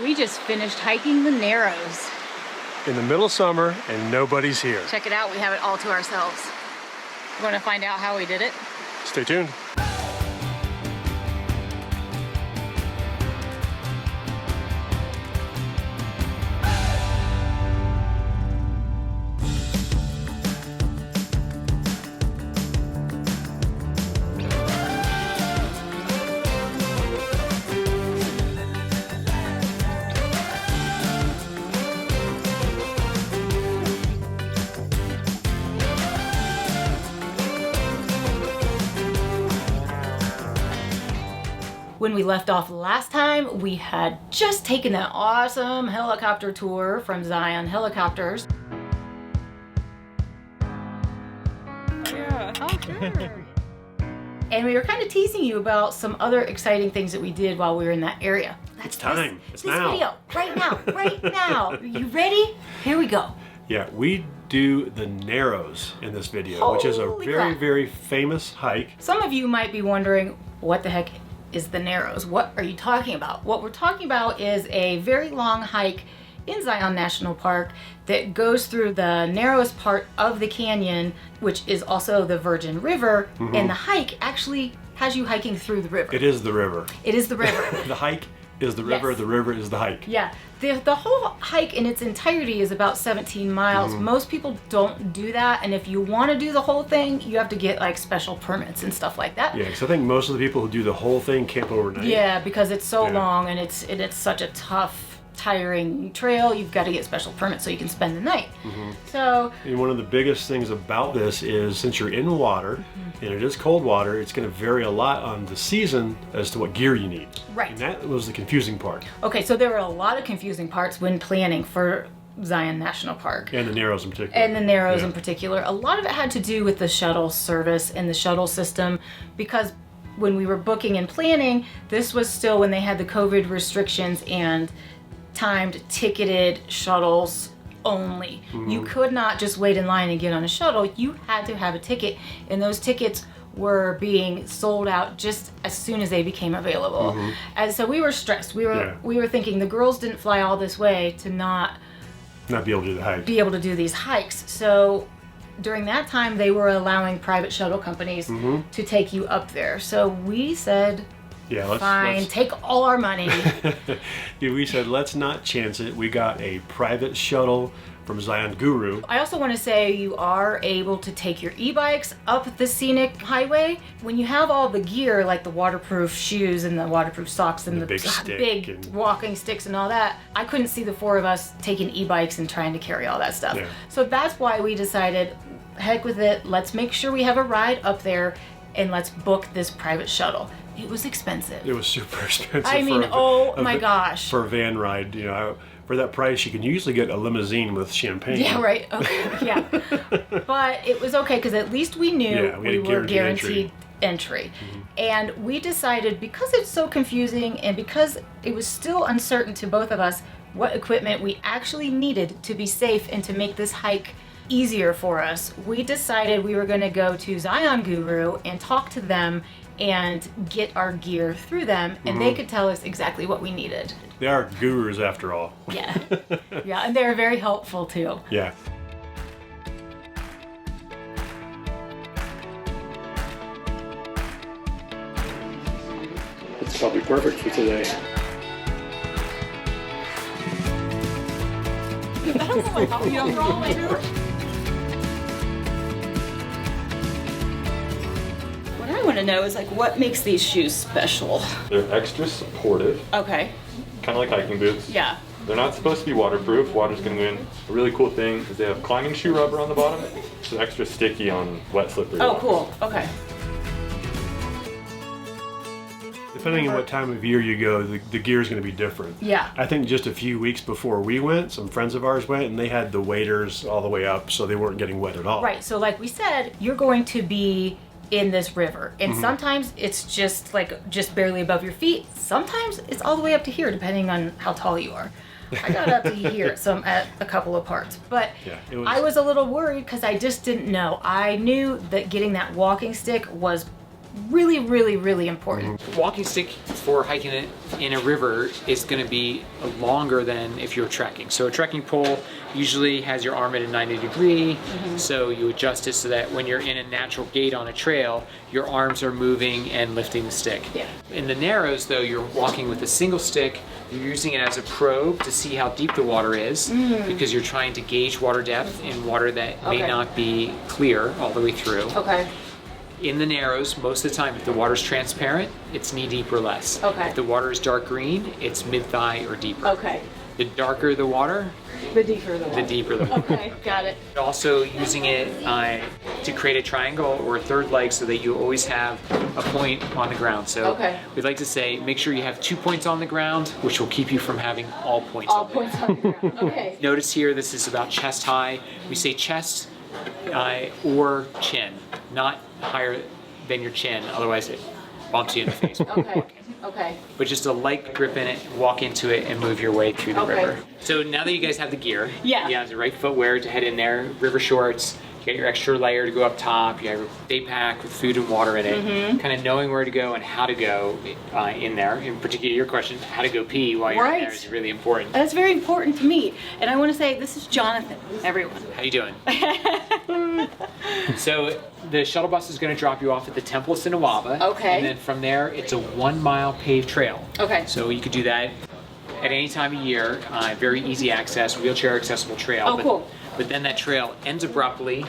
We just finished hiking the Narrows. In the middle of summer and nobody's here. Check it out, we have it all to ourselves. You want to find out how we did it? Stay tuned. When we left off last time, we had just taken that awesome helicopter tour from Zion Helicopters. Yeah. Oh, sure. And we were kind of teasing you about some other exciting things that we did while we were in that area. It's time. It's this now. video, right now, right now. You ready? Here we go. Yeah, we do the Narrows in this video, which is a Holy very, crap. very famous hike. Some of you might be wondering, what the heck is the Narrows? What are you talking about? What we're talking about is a very long hike in Zion National Park that goes through the narrowest part of the canyon, which is also the Virgin River, and the hike actually has you hiking through the river. It is the river. It is the river. The hike is the river, Yes. the river is the hike. Yeah, the whole hike in its entirety is about 17 miles. Most people don't do that, and if you want to do the whole thing, you have to get like special permits and stuff like that. Yeah, because I think most of the people who do the whole thing camp overnight. Yeah, because it's so Yeah. long and it's such a tough, tiring trail. You've got to get special permits so you can spend the night. So And one of the biggest things about this is since you're in water and it is cold water, it's going to vary a lot on the season as to what gear you need. Right. And that was the confusing part. okay, so there were a lot of confusing parts when planning for Zion National Park. And the Narrows in particular. And the Narrows Yeah. in particular. A lot of it had to do with the shuttle service and the shuttle system, because when we were booking and planning, this was still when they had the COVID restrictions and timed ticketed shuttles only. You could not just wait in line and get on a shuttle. You had to have a ticket, and those tickets were being sold out just as soon as they became available. And so we were stressed. We were thinking the girls didn't fly all this way to not Not be able to do the hike. be able to do these hikes. So during that time, they were allowing private shuttle companies to take you up there. So we said, Yeah, let's, fine, take all our money. Yeah, we said, let's not chance it. We got a private shuttle from Zion Guru. I also want to say you are able to take your e-bikes up the scenic highway. When you have all the gear, like the waterproof shoes and the waterproof socks and The big stick big and- walking sticks and all that, I couldn't see the four of us taking e-bikes and trying to carry all that stuff. Yeah. So that's why we decided, heck with it, let's make sure we have a ride up there and let's book this private shuttle. It was expensive. It was super expensive. I mean, my gosh. For a van ride, you know, for that price, you can usually get a limousine with champagne. Yeah, right. Okay. Yeah. But it was okay because at least we knew Yeah, we had were guaranteed entry. And we decided, because it's so confusing and because it was still uncertain to both of us what equipment we actually needed to be safe and to make this hike easier for us, we decided we were going to go to Zion Guru and talk to them and get our gear through them, and they could tell us exactly what we needed. They are gurus after all. Yeah. Yeah, and they're very helpful too. Yeah. It's probably perfect for today. What I want to know is, like, what makes these shoes special? They're extra supportive, Okay. kind of like hiking boots. Yeah. They're not supposed to be waterproof. Water's gonna go in. A really cool thing is they have climbing shoe rubber on the bottom, so they're extra sticky on wet, slippery Oh, walks. cool. Okay. Depending on what time of year you go, the gear is going to be different. Yeah. I think just a few weeks before we went, some friends of ours went, and they had the waders all the way up, so they weren't getting wet at all. Right. So, like we said, you're going to be in this river, and sometimes it's just barely above your feet. Sometimes it's all the way up to here, depending on how tall you are. I got up to here at a couple of parts, but Yeah, I was a little worried because I just didn't know. I knew that getting that walking stick was really, really, really important. Walking stick for hiking it in a river is going to be longer than if you're trekking. So a trekking pole usually has your arm at a 90 degree, so you adjust it so that when you're in a natural gait on a trail, your arms are moving and lifting the stick. Yeah. In the Narrows though, you're walking with a single stick, you're using it as a probe to see how deep the water is, because you're trying to gauge water depth in water that may not be clear all the way through. Okay. In the Narrows, most of the time, if the water's transparent, it's knee deep or less. Okay. If the water is dark green, it's mid thigh or deeper. Okay. The darker the water, The deeper the the deeper the water. Okay, got it. Also using it to create a triangle or a third leg so that you always have a point on the ground. So we'd like to say, make sure you have 2 points on the ground, which will keep you from having all points on the ground. On the ground. Okay. Notice here, this is about chest high. We say chest or chin, not higher than your chin, otherwise it bumps you in the face. Okay. Okay. But just a light grip in it, walk into it, and move your way through the river. So now that you guys have the gear, you have the right footwear to head in there, river shorts, you got your extra layer to go up top, you have your day pack with food and water in it, kind of knowing where to go and how to go in there. In particular, your question, how to go pee while you're in there is really important. That's very important to me. And I want to say, this is Jonathan, everyone. How you doing? So the shuttle bus is going to drop you off at the Temple of Sinawaba. Okay. And then from there, it's a 1 mile paved trail. Okay. So you could do that at any time of year. Very easy access, wheelchair accessible trail. Oh, cool. But then that trail ends abruptly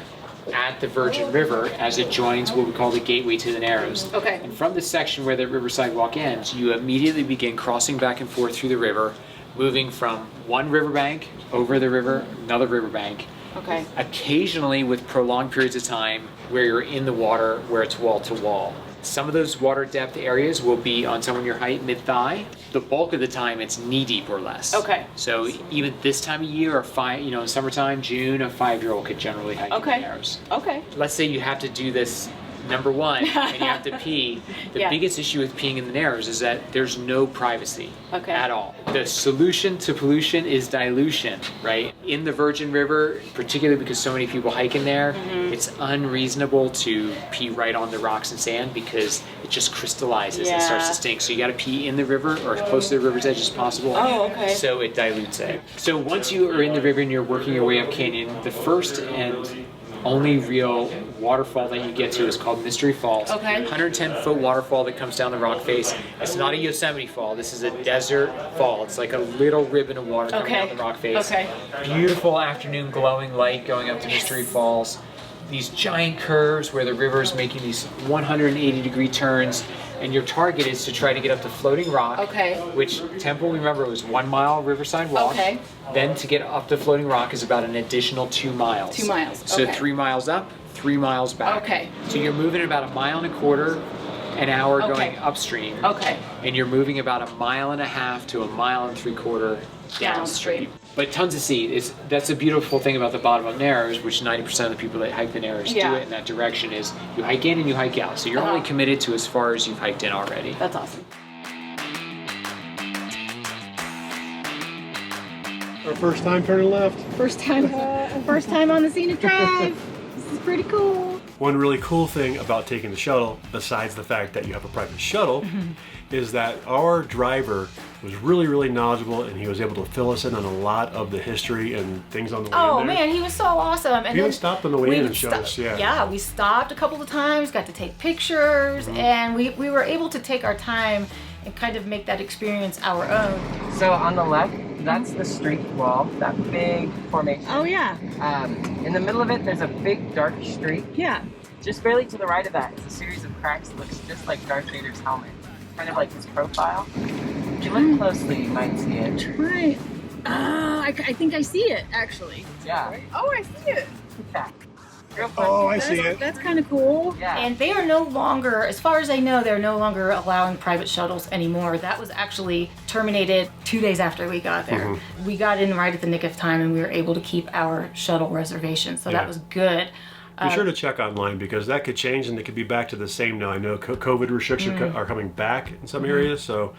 at the Virgin River as it joins what we call the gateway to the Narrows. Okay. And from the section where the Riverside Walk ends, you immediately begin crossing back and forth through the river, moving from one riverbank over the river, another riverbank. Okay. Occasionally with prolonged periods of time where you're in the water where it's wall to wall. Some of those water depth areas will be on someone your height, mid-thigh. The bulk of the time it's knee deep or less. Okay. So even this time of year or in summertime, June, a 5-year-old could generally hike in the Narrows. Okay. Let's say you have to do this number one and you have to pee. The biggest issue with peeing in the Narrows is that there's no privacy at all. The solution to pollution is dilution, right? In the Virgin River, particularly because so many people hike in there, it's unreasonable to pee right on the rocks and sand because it just crystallizes and starts to stink. So you got to pee in the river or as close to the river's edge as possible. Oh, okay. So it dilutes it. So once you are in the river and you're working your way up canyon, the first and only real waterfall that you get to is called Mystery Falls. Okay. 110-foot waterfall that comes down the rock face. It's not a Yosemite fall. This is a desert fall. It's like a little ribbon of water coming down the rock face. Okay. Beautiful afternoon glowing light going up to Mystery Falls. These giant curves where the river is making these 180-degree turns, and your target is to try to get up to Floating Rock, which Temple, remember, was 1 mile Riverside Walk. Okay. Then to get up to Floating Rock is about an additional 2 miles. 2 miles. So 3 miles up, 3 miles back. Okay. So you're moving about 1.25 miles an hour going upstream. Okay. And you're moving about 1.5 miles to 1.75 miles downstream. But tons of seed. That's the beautiful thing about the bottom of Narrows, which 90% of the people that hike the Narrows do it in that direction, is you hike in and you hike out. So you're only committed to as far as you've hiked in already. That's awesome. Our first time turning left. First time on the Scenic Drive. This is pretty cool. One really cool thing about taking the shuttle, besides the fact that you have a private shuttle, is that our driver was really, really knowledgeable, and he was able to fill us in on a lot of the history and things on the way in there. Oh man, he was so awesome. And we even stopped on the way in and showed us, Yeah, we stopped a couple of times, got to take pictures, and we were able to take our time and kind of make that experience our own. So on the left, that's the street wall, that big formation. Oh yeah. In the middle of it, there's a big dark streak. Yeah. Just barely to the right of that is a series of cracks that looks just like Darth Vader's helmet. Kind of like his profile. If you look closely, you might see it. Right. I think I see it, actually. Yeah. Oh, I see it. Yeah. Real close. Oh, I see it. That's kind of cool. Yeah. And they are no longer, as far as I know, they're no longer allowing private shuttles anymore. That was actually terminated 2 days after we got there. We got in right at the nick of time, and we were able to keep our shuttle reservation, so that was good. Be sure to check online, because that could change and it could be back to the same now. I know COVID restrictions are coming back in some areas, so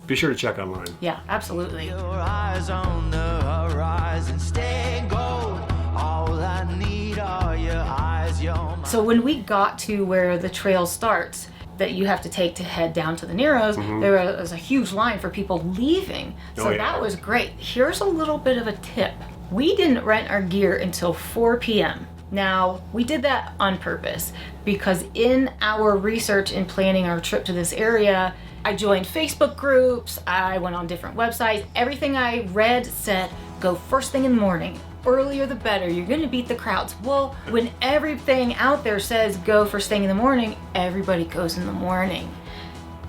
be sure to check online. Yeah, absolutely. Your eyes on the horizon, stay gold. All I need are your eyes, your mind. So when we got to where the trail starts, that you have to take to head down to the Narrows, there was a huge line for people leaving. So that was great. Here's a little bit of a tip. We didn't rent our gear until 4 p.m. Now, we did that on purpose because in our research and planning our trip to this area, I joined Facebook groups, I went on different websites. Everything I read said, go first thing in the morning. Earlier the better, you're gonna beat the crowds. Well, when everything out there says go first thing in the morning, everybody goes in the morning.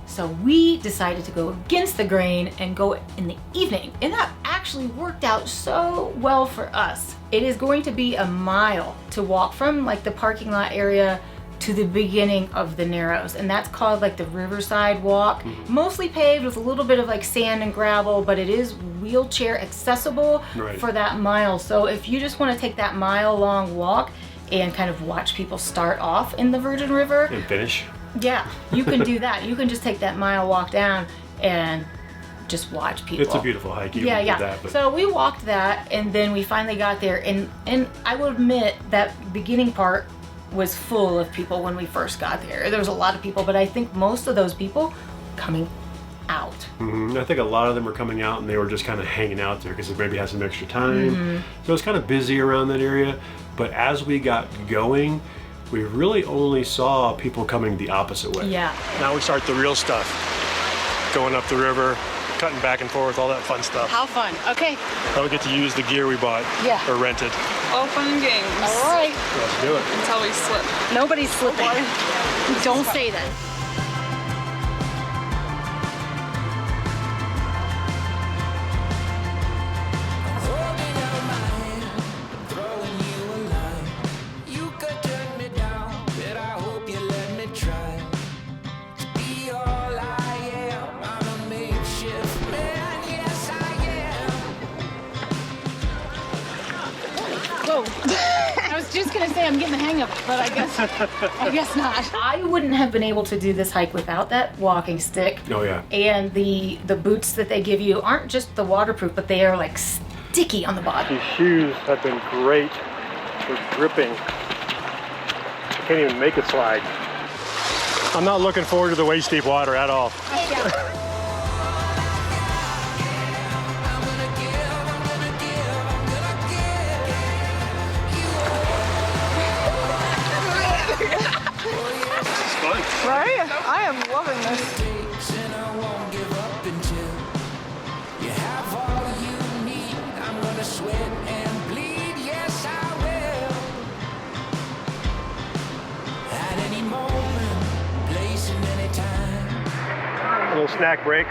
So we decided to go against the grain and go in the evening. And that actually worked out so well for us. It is going to be a mile to walk from like the parking lot area to the beginning of the Narrows. And that's called like the Riverside Walk. Mostly paved with a little bit of like sand and gravel, but it is wheelchair accessible for that mile. So if you just want to take that mile long walk and kind of watch people start off in the Virgin River. And finish. Yeah, you can do that. You can just take that mile walk down and just watch people. It's a beautiful hike. You yeah. did that, but... So we walked that, and then we finally got there. And I will admit that beginning part was full of people when we first got there. There was a lot of people, but I think most of those people coming out. I think a lot of them were coming out and they were just kind of hanging out there because they maybe had some extra time. So it was kind of busy around that area. But as we got going, we really only saw people coming the opposite way. Yeah. Now we start the real stuff. Going up the river, cutting back and forth, all that fun stuff. How fun. Okay. Now we get to use the gear we bought or rented. All fun and games. All right. Let's do it. Until we slip. Nobody's slipping. Don't say that. I was just gonna say I'm getting the hang of it, but I guess not. I wouldn't have been able to do this hike without that walking stick. Oh yeah. And the boots that they give you aren't just the waterproof, but they are like sticky on the bottom. These shoes have been great for gripping. I can't even make it slide. I'm not looking forward to the waist deep water at all. Right? I am loving this. A little snack break.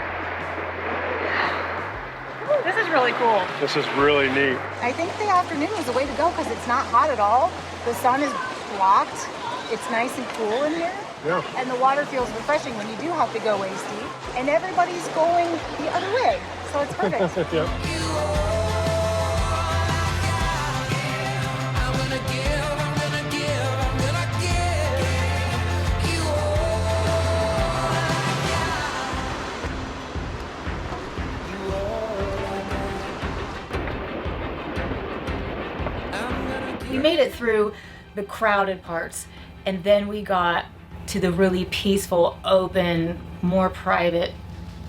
This is really cool. This is really neat. I think the afternoon is the way to go because it's not hot at all. The sun is blocked. It's nice and cool in here. Yeah. And the water feels refreshing when you do have to go waist deep. And everybody's going the other way. So it's perfect. Yep. We made it through the crowded parts, and then we got to the really peaceful, open, more private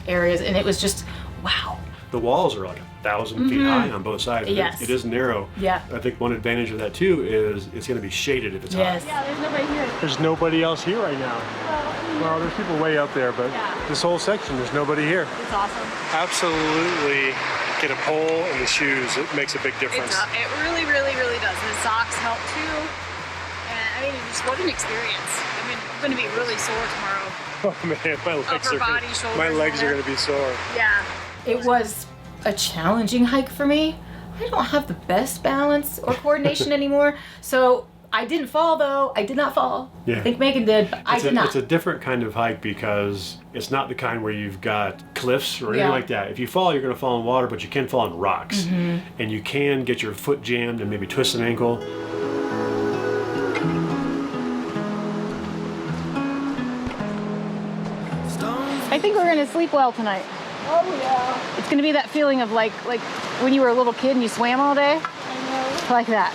areas, and it was just, wow. The walls are like 1,000 feet high on both sides. Yes. It is narrow. Yeah. I think one advantage of that too is it's going to be shaded if it's high. Yeah, there's nobody here. There's nobody else here right now. Well, there's people way up there, but this whole section, there's nobody here. It's awesome. Absolutely get a pole and the shoes. It makes a big difference. It really, really, really does. And the socks help too. And I mean, just what an experience. I mean, I'm going to be really sore tomorrow. Oh man, my legs are going to be sore. Yeah. It was a challenging hike for me. I don't have the best balance or coordination anymore. So I didn't fall though. I did not fall. Yeah. I think Megan did, but I did not. It's a different kind of hike because it's not the kind where you've got cliffs or anything like that. If you fall, you're going to fall in water, but you can fall in rocks. And you can get your foot jammed and maybe twist an ankle. I think we're gonna sleep well tonight. Oh yeah. It's gonna be that feeling of like when you were a little kid and you swam all day. I know. Like that.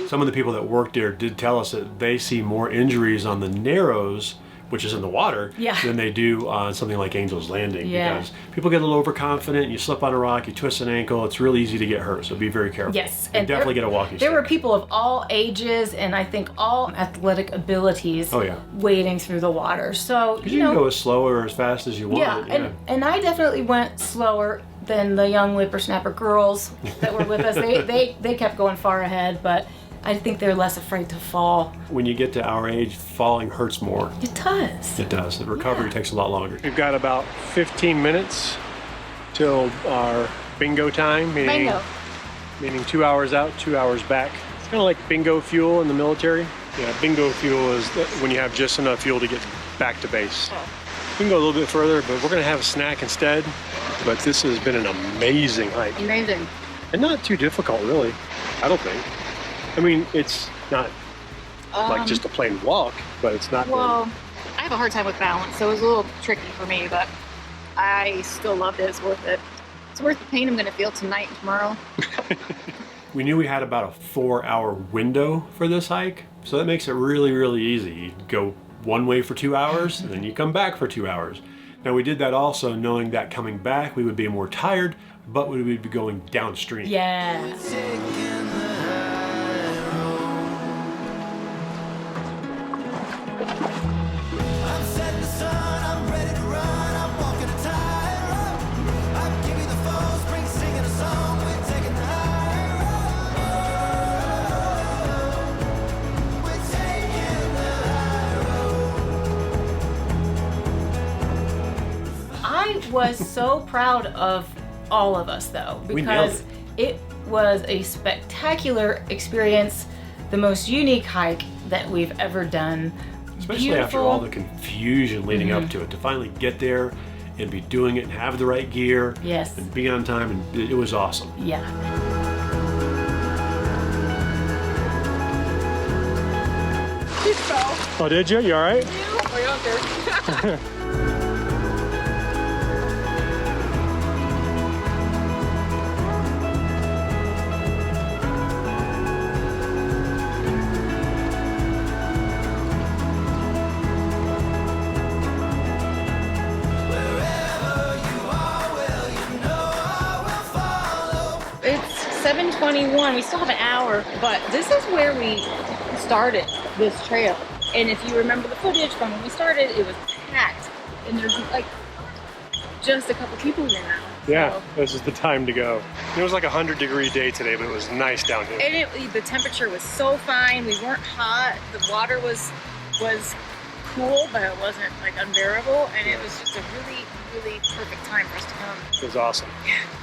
Some of the people that worked there did tell us that they see more injuries on the Narrows which is in the water, than they do on something like Angel's Landing. Because people get a little overconfident, you slip on a rock, you twist an ankle, it's really easy to get hurt, so be very careful. Yes. And definitely get a walking stick. There were people of all ages and I think all athletic abilities wading through the water. So, you can go as slow or as fast as you want. And I definitely went slower than the young whippersnapper girls that were with us. They kept going far ahead, but I think they're less afraid to fall. When you get to our age, falling hurts more. It does. It does. The recovery takes a lot longer. We've got about 15 minutes till our bingo time, meaning 2 hours out, 2 hours back. It's kind of like bingo fuel in the military. Yeah, bingo fuel is when you have just enough fuel to get back to base. We can go a little bit further, but we're going to have a snack instead. But this has been an amazing hike. Amazing. And not too difficult, really, I don't think. I mean, it's not like just a plain walk, but it's not. Well, I have a hard time with balance, so it was a little tricky for me, but I still loved it. It's worth it. It's worth the pain I'm going to feel tonight and tomorrow. We knew we had about a 4-hour window for this hike, so that makes it really, really easy. You go one way for 2 hours, and then you come back for 2 hours. Now we did that also knowing that coming back we would be more tired, but we would be going downstream. Yeah. I was so proud of all of us though, because it was a spectacular experience, the most unique hike that we've ever done. Especially after all the confusion leading up to it, to finally get there and be doing it and have the right gear and be on time, and it was awesome. Yeah. Oh, did you? You all right? Way out there. It's 7:21. We still have an hour, but this is where we started this trail. And if you remember the footage from when we started, it was packed, and there's like just a couple people here now. Yeah, so. This is the time to go. It was like a 100-degree day today, but it was nice down here. And the temperature was so fine. We weren't hot. The water was cool, but it wasn't like unbearable. And it was just a really, really perfect time for us to come. It was awesome.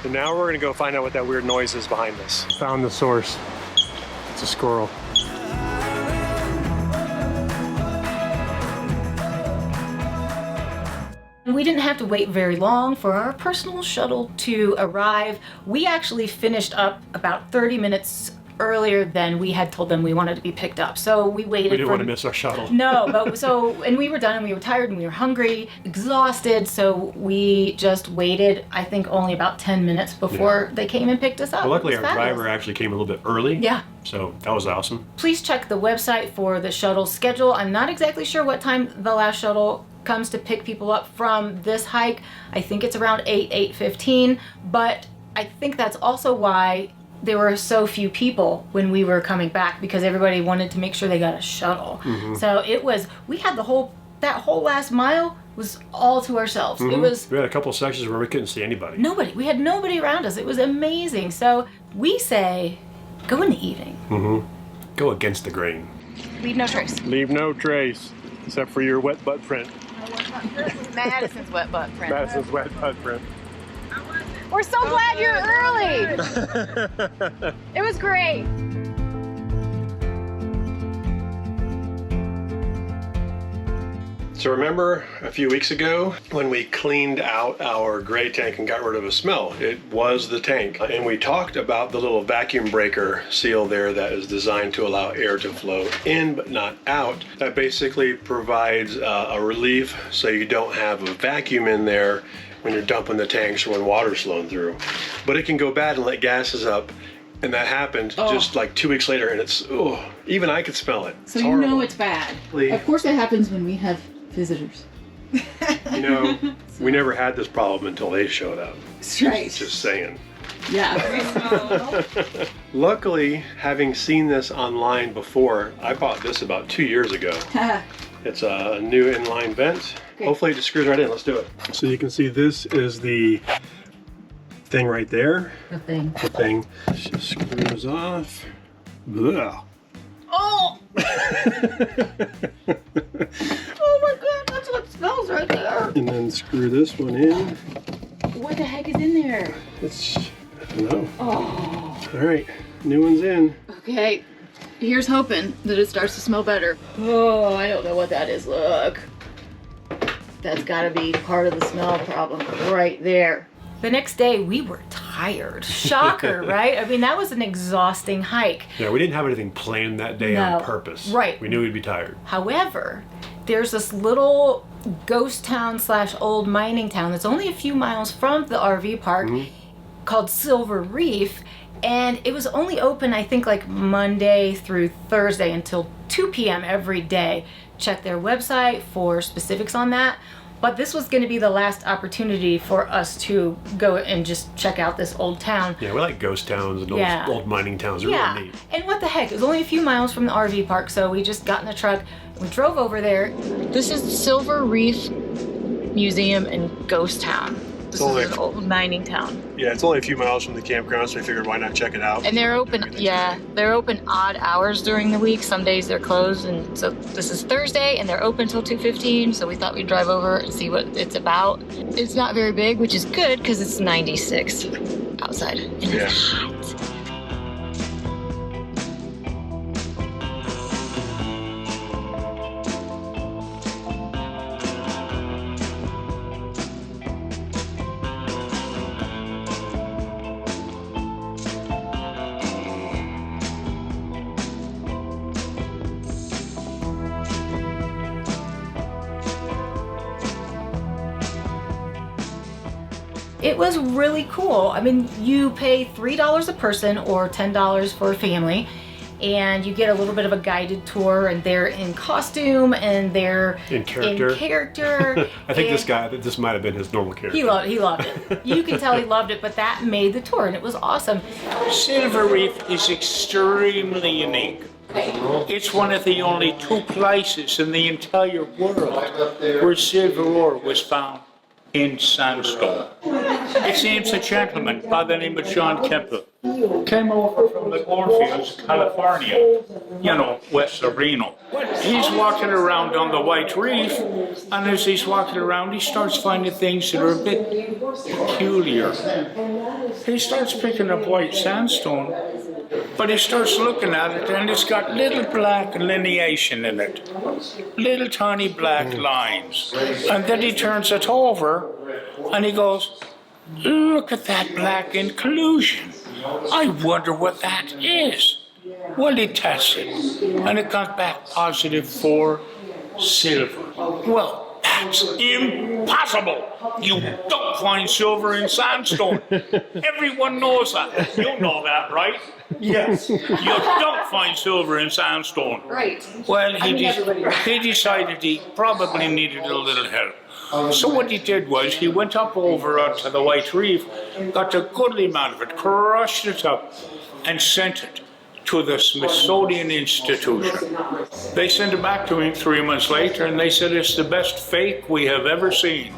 So now we're gonna go find out what that weird noise is behind us. Found the source. It's a squirrel. We didn't have to wait very long for our personal shuttle to arrive. We actually finished up about 30 minutes earlier than we had told them we wanted to be picked up. So we waited. We didn't want to miss our shuttle. No, and we were done and we were tired and we were hungry, exhausted. So we just waited, I think only about 10 minutes before they came and picked us up. Well, luckily our driver actually came a little bit early. Yeah. So that was awesome. Please check the website for the shuttle schedule. I'm not exactly sure what time the last shuttle comes to pick people up from this hike. I think it's around 8:15, but I think that's also why there were so few people when we were coming back, because everybody wanted to make sure they got a shuttle. So we had that whole last mile was all to ourselves. It was. We had a couple of sections where we couldn't see anybody. We had nobody around us. It was amazing. So we say, go in the evening. Go against the grain. Leave no trace. Leave no trace, except for your wet butt print. Madison's wet butt print. Madison's wet butt print. We're so glad you're early. It was great. So remember a few weeks ago when we cleaned out our gray tank and got rid of a smell? It was the tank. And we talked about the little vacuum breaker seal there that is designed to allow air to flow in but not out. That basically provides a relief so you don't have a vacuum in there when you're dumping the tanks or when water's flowing through. But it can go bad and let gases up. And that happened just like 2 weeks later, and it's, even I could smell it. So you know it's bad. Of course that happens when we have visitors. You know, we never had this problem until they showed up. Right. Just saying. Yeah. Luckily, having seen this online before, I bought this about 2 years ago. It's a new inline vent. Okay. Hopefully it just screws right in. Let's do it. So you can see this is the thing right there. The thing. The thing just screws off. Blah. Oh! Oh my god, that's what smells right there. And then screw this one in. What the heck is in there? It's, I don't know. Oh. All right, new one's in. Okay, here's hoping that it starts to smell better. Oh, I don't know what that is. Look. That's gotta be part of the smell problem right there. The next day we were tired. Shocker, right? I mean, that was an exhausting hike. Yeah, we didn't have anything planned that day No. on purpose. Right. We knew we'd be tired. However, there's this little ghost town / old mining town that's only a few miles from the RV park called Silver Reef. And it was only open, I think, like Monday through Thursday until 2 p.m. every day. Check their website for specifics on that. But this was going to be the last opportunity for us to go and just check out this old town. Yeah, we like ghost towns and Yeah. old mining towns. They're Yeah, really neat. and what the heck? It was only a few miles from the RV park, so we just got in the truck, we drove over there. This is Silver Reef Museum and Ghost Town. This Totally. is an old mining town. Yeah, it's only a few miles from the campground, so we figured why not check it out. And they're open, yeah, they're open odd hours during the week. Some days they're closed, and so this is Thursday, and they're open till 2:15, so we thought we'd drive over and see what it's about. It's not very big, which is good, because it's 96 outside, and Yeah. it's hot. It was really cool. I mean, you pay $3 a person or $10 for a family, and you get a little bit of a guided tour, and they're in costume and they're In character. I think this might have been his normal character. He loved it. You can tell he loved it, but that made the tour, and it was awesome. Silver Reef is extremely unique. It's one of the only 2 places in the entire world where silver ore was found in sandstone. It seems a gentleman by the name of John Kemper came over from the goldfields, California, west of Reno. He's walking around on the White Reef, and as he's walking around, he starts finding things that are a bit peculiar. He starts picking up white sandstone, but he starts looking at it, and it's got little black lineation in it, little tiny black lines. And then he turns it over, and he goes, "Look at that black inclusion. I wonder what that is." Well, he tested, and it got back positive for silver. Well, that's impossible. You don't find silver in sandstone. Everyone knows that. You know that, right? Yes. You don't find silver in sandstone. Right. Well, he decided he probably needed a little help. So what he did was he went up over onto the White Reef, got a goodly amount of it, crushed it up, and sent it to the Smithsonian Institution. They sent it back to him 3 months later, and they said it's the best fake we have ever seen.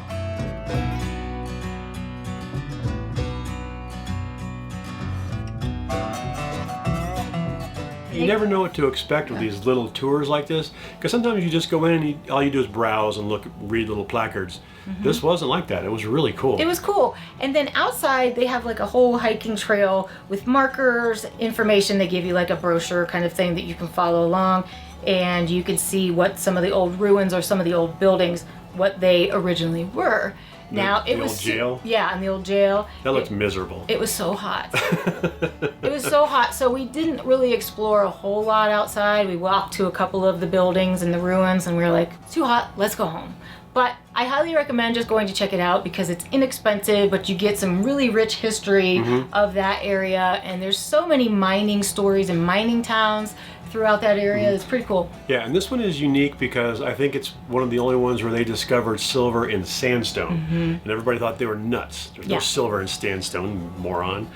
You never know what to expect with these little tours like this, because sometimes you just go in and all you do is browse and read little placards. This wasn't like that. It was really cool. It was cool. And then outside they have like a whole hiking trail with markers, information. They give you like a brochure kind of thing that you can follow along, and you can see what some of the old ruins or some of the old buildings, what they originally were. Now The old jail? Yeah, and the old jail. That looks miserable. It was so hot. It was so hot, so we didn't really explore a whole lot outside. We walked to a couple of the buildings and the ruins, and we were like, it's too hot, let's go home. But I highly recommend just going to check it out because it's inexpensive, but you get some really rich history of that area, and there's so many mining stories and mining towns throughout that area. It's pretty cool. Yeah, and this one is unique because I think it's one of the only ones where they discovered silver in sandstone. And everybody thought they were nuts. There's no silver in sandstone, moron.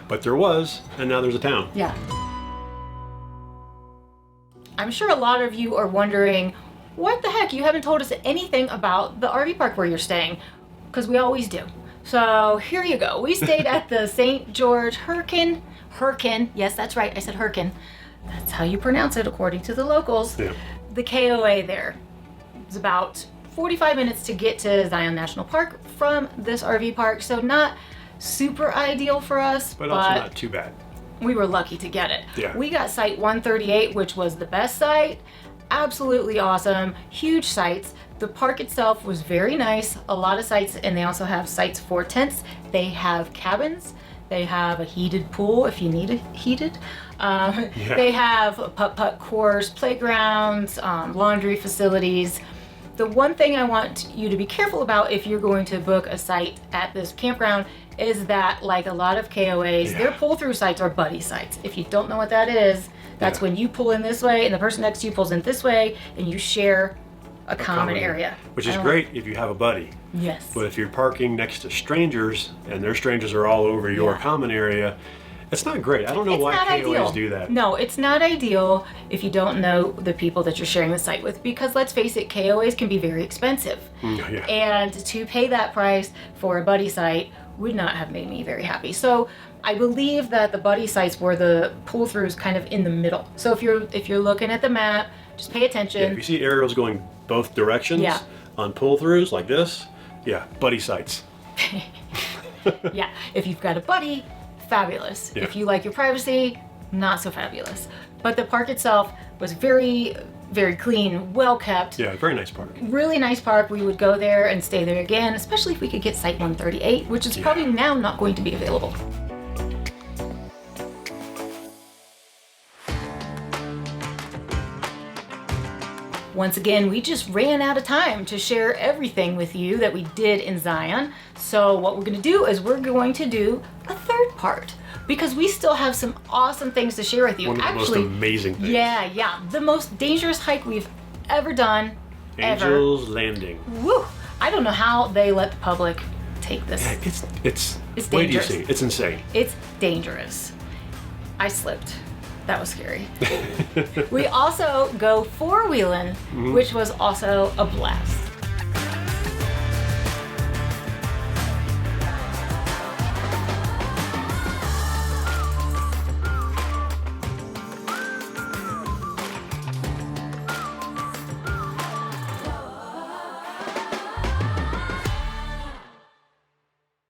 But there was, and now there's a town. Yeah. I'm sure a lot of you are wondering, what the heck, you haven't told us anything about the RV park where you're staying, because we always do. So here you go. We stayed at the St. George Hurricane. Yes, that's right. I said Hurricane. That's how you pronounce it according to the locals. Yeah. The KOA there. It's about 45 minutes to get to Zion National Park from this RV park. So not super ideal for us, But also not too bad. we were lucky to get it. Yeah. We got site 138, which was the best site. Absolutely awesome. Huge sites. The park itself was very nice. A lot of sites, and they also have sites for tents. They have cabins. They have a heated pool if you need it heated. They have a putt-putt course, playgrounds, laundry facilities. The one thing I want you to be careful about if you're going to book a site at this campground is that, like a lot of KOAs, their pull-through sites are buddy sites. If you don't know what that is, that's when you pull in this way and the person next to you pulls in this way and you share a common area. Which is great if you have a buddy. Yes. But if you're parking next to strangers and their strangers are all over your common area, it's not great. I don't know why KOAs do that. No, it's not ideal if you don't know the people that you're sharing the site with, because let's face it, KOAs can be very expensive. And to pay that price for a buddy site would not have made me very happy. So I believe that the buddy sites were the pull-throughs kind of in the middle. So if you're looking at the map, just pay attention. Yeah, if you see aerials going both directions on pull-throughs like this, buddy sites. Yeah, if you've got a buddy, fabulous. If you like your privacy, not so fabulous. But the park itself was very, very clean, well kept. Yeah, very nice park. Really nice park. We would go there and stay there again, especially if we could get site 138, which is probably now not going to be available. Once again, we just ran out of time to share everything with you that we did in Zion. So what we're going to do is we're going to do a third part, because we still have some awesome things to share with you. One of the most amazing things. Yeah. The most dangerous hike we've ever done. Angel's Landing. Woo! I don't know how they let the public take this. It's dangerous. wait till you see. It's insane. It's dangerous. I slipped. That was scary. We also go four-wheeling, which was also a blast.